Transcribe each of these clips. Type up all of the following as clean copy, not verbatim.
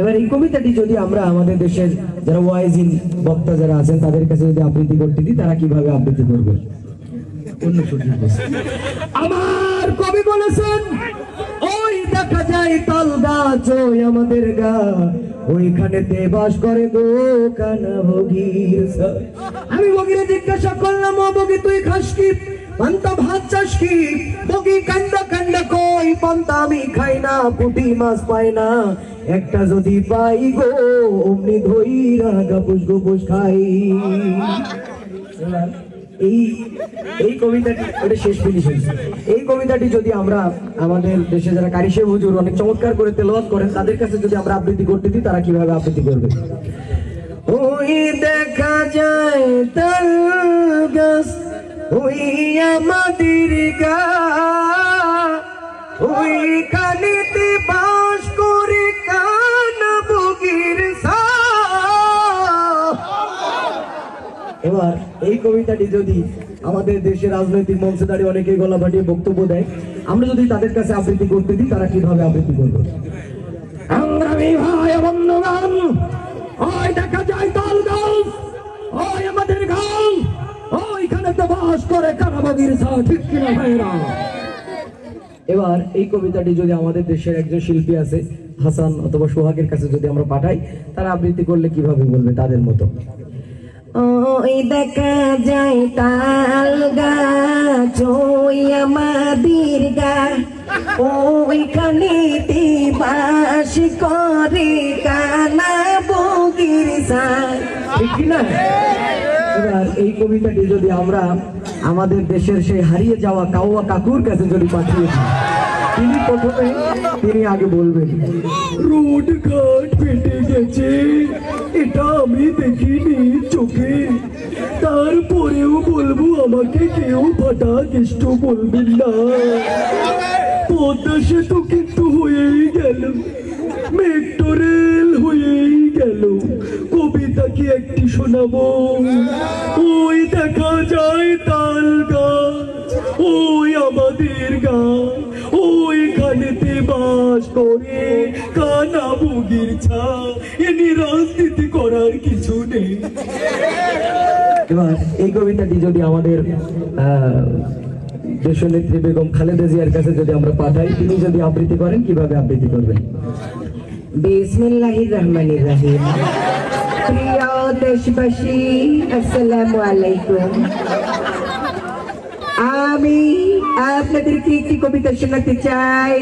এবার এই কবিতাটি যদি আমরা আমাদের দেশের যারা ওয়াইজিন বক্তা যারা আছেন তাদের কাছে যদি আবৃত্তি করতে দিই, তারা কিভাবে আবৃত্তি করবে? আমার কবি বলেছেন, ওই দেখা যায় তাল গাছ ওই আমাদের গা, ওইখানেতে বাস করে গো কানা বগির। আমি বগিরে জিজ্ঞাসা করলাম, ও বগি তুই খাস কি? পান্তা ভাত চাস কি? বগি কান্দা কান্দা কই, পান্তা আমি খাই না, পুঁটি মাছ পাই না, একটা যদি পাই গো অমনি ধইরা গাপুস গুপুস খাই। এই কবিতাটি ওটা শেষ ফিনিশ হয়েছে। এই কবিতাটি যদি আমরা আমাদের দেশে যারা কারি সাহেব হুজুর অনেক চমৎকার করে তেলাওয়াত করেন তাদের কাছে যদি আমরা আবৃত্তি করতে দিই, তারা কিভাবে আবৃত্তি করবে? ওই দেখা যায় তাল গাছ ওই আমাদের গা, ওইখানেতে বাস করে কানা বগির ছা। এবার এই কবিতাটি যদি আমাদের দেশের রাজনৈতিক মঞ্চে দাঁড়িয়ে অনেকেই গলা ফাটিয়ে বক্তব্য দেয়, আমরা যদি তাদের কাছে আবৃত্তি করতে দিই, তারা কিভাবে আবৃত্তি করবে? সংগ্রামী ভাই বন্ধুগণ, ওই দেখা যায় তাল গাছ ওই আমাদের গাছ, ওইখানে তো বাস করে কানা বগির ছা। ঠিক কিনা ভাইরা? এবার এই কবিতাটি যদি আমাদের দেশের একজন শিল্পী আছে হাসান অথবা সোহাগের কাছে যদি আমরা পাঠাই, তারা আবৃত্তি করলে কিভাবে বলবে তাদের মতো? ওই দেখা যায় তাল গাছ ওই আমাদের গা, ওইখানেতে বাস করে কানা বগির ছা। ঠিক কিনা? এবার এই কবিতাটি যদি আমরা আমাদের দেশের সেই হারিয়ে যাওয়া কাউয়া কাকুর কাছে যদি পাঠিয়ে দিই, তিনি আগে বলবেন, রোড ঘাট ফেটে গেছে, এটা আমি দেখিনি চোখে, তারপরেও বলবো আমাকে কেউ ফাটা কেষ্ট বলবেন না। পদ্মা সেতু কিন্তু হয়েই গেল, মেট্রো রেল হয়েই গেল, কবিতা কি একটি শোনাবো? ওই দেখা যায় তাল গাছ ওই আমাদের গা, ওইখানেতে বাস করে কানা বগির ছা। এনি রাজনীতি করার কিছু নেই। এবার এই কবিতাটি যদি আমাদের দেশনেত্রী বেগম খালেদা জিয়ার কাছে যদি আমরা পাঠাই, তিনি যদি আবৃত্তি করেন, কিভাবে আবৃত্তি করবেন? বিসমিল্লাহির রহমানির রহিম। প্রিয় দেশবাসী, আসসালামু আলাইকুম। আমি আপনাদেরকে একটি কবিতা শোনাতে চাই।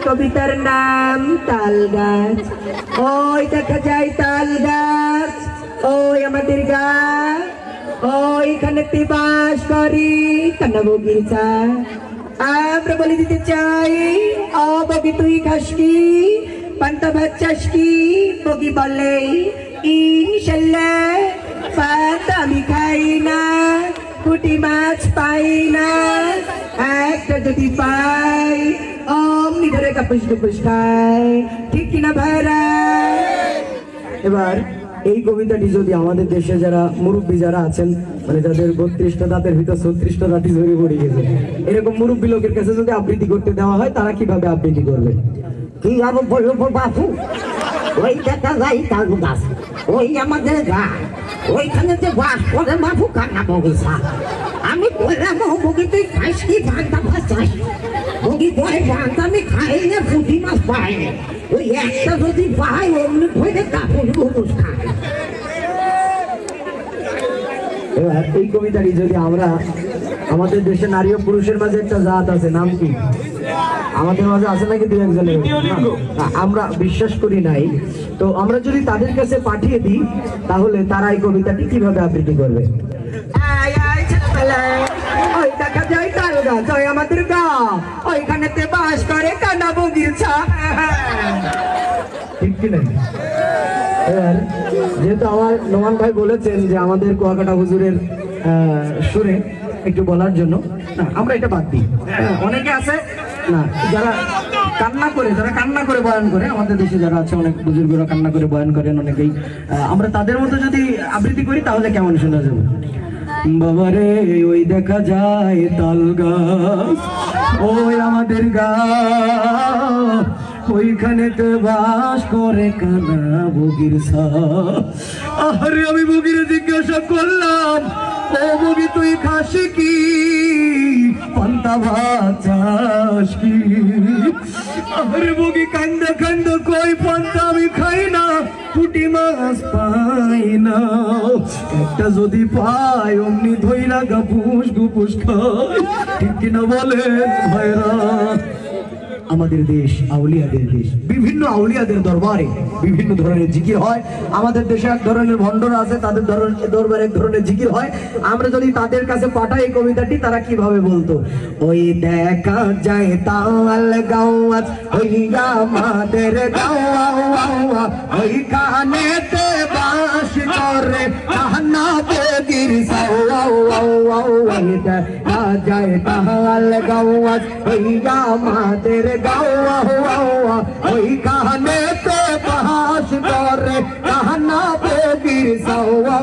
কবিতার নাম তাল গাছ। ওই দেখা যায় তাল গাছ ওই আমাদের গা, ওইখানেতে বাস করি কানা বগির ছা। আমরা বলে দিতে চাই, ও বগি তুই খাস কি? পান্তা ভাত চাস কি? বগি বলে ইনশাল্লাহ পান্তা আমি খাই না, পুঁটি মাছ পাই না, একটা যদি পাই অমনি ধরে কাপুস কুপুস খাই। ঠিক কিনা ভাইরা? এবার এই কবিতাটি যদি আমাদের দেশে যারা মুরব্বী যারা আছেন, মানে যাদের 32টা দাঁতের ভিতর 36টা দাঁতই ঝরে পড়ে গেছে, এরকম মুরব্বী লোকের কাছে যদি আবৃত্তি করতে দেওয়া হয়, তারা কিভাবে আবৃত্তি করবে? কি আরো বলবো বাপু, ওই দেখা যায় তাল গাছ ওই আমাদের গা, ওইখানে যে বাস করে বাপু কানা বগির ছা। আমি বললাম, ও বগি তুই খাইস কি? পান্তা ভাত চাস? বগি কয় পান্তা আমি খাই না, পুঁটি মাছ পাই না, ওই একটা যদি পাই অমনি ধরে কাপুস গুপুস খাই। এবার এই কবিতাটি যদি আমরা আমাদের দেশে নারী ও পুরুষের মাঝে একটা জাত আছে, নাম কি? আমাদের মাঝে আছে নাকি দু একজনের? আমরা বিশ্বাস করি নাই। তো আমরা যদি তাদের কাছে পাঠিয়ে দিই, তাহলে তারা এই কবিতাটি কিভাবে আবৃত্তি করবে? ওই দেখা যায় তাল গাছ ওই আমাদের গা, ওইখানেতে বাস করে কানা বগির ছা। ঠিক কি নাই? এবার যেহেতু আমার নোমান ভাই বলেছেন যে আমাদের কুয়াকাটা হুজুরের সুরে একটু বলার জন্য, না আমরা এটা বাদ দিই। অনেকে আছে না যারা কান্না করে বয়ান করে, আমাদের দেশে যারা আছে অনেক বুজুর্গরা কান্না করে বয়ান করেন অনেকেই, আমরা তাদের মতো যদি আবৃত্তি করি তাহলে কেমন শোনা যাবে? বাবারে ওই দেখা যায় তাল গাছ ওই আমাদের গা, ওইখানেতে বাস করে কানা বগির ছা। আরে আমি বগিরে জিজ্ঞাসা করলাম, ও বগি তুই খাস কি, পান্তা ভাত চাস কি? আরে বগি কান্দা কান্দা কই, পান্তা আমি খাই না, পুঁটি মাছ পাই না, একটা যদি পাই অমনি ধইরা গাপুস গুপুস খাই। ঠিক কিনা বলেন ভাইরা? আমাদের দেশ আউলিয়াদের দেশ, বিভিন্ন আউলিয়াদের দরবারে বিভিন্ন ধরনের জিকির হয়। আমাদের দেশে এক ধরনের ভণ্ডরা আছে, তাদের দরবারে এক ধরনের জিকির হয়। আমরা যদি তাদের কাছে পাঠাই এই কবিতাটি, তারা কিভাবে বলতো? ওই দেখা যায় তাল গাওয়াত হইয়া আমাদের গাওয়া, ওই কানেতে বাস করে কান্না বগির সাওয়া। ওই দেখা যায় তাল গাওয়াত হইয়া আমাদের গাওয়া, ওই কানেতে বাস করে কান্না বগির সাওয়া।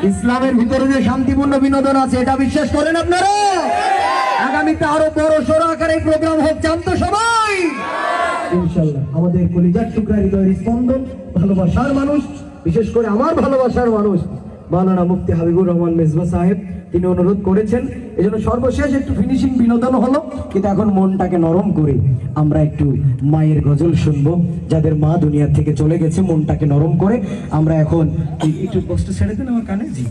ইসলামের ভিতরে যে শান্তিপূর্ণ বিনোদন আছে, এটা বিশ্বাস করেন আপনারা? আগামীতে আরো বড় সড় আকারে প্রোগ্রাম হোক, জানতো সবাই ইনশাল্লাহ। আমাদের কলিজার টুকরা হৃদয়ের স্পন্দন, ভালোবাসার মানুষ, বিশেষ করে আমার ভালোবাসার মানুষ মাওলানা মুফতি হাবিবুর রহমান মেজবা সাহেব, তিনি অনুরোধ করেছেন। এই জন্য সর্বশেষ একটু ফিনিশিং বিনোদন হলো, কিন্তু এখন মনটাকে নরম করে আমরা একটু মায়ের গজল শুনবো। যাদের মা দুনিয়া থেকে চলে গেছে, মনটাকে নরম করে আমরা এখন একটু কষ্ট ছেড়ে দেন আমার কানে। জি।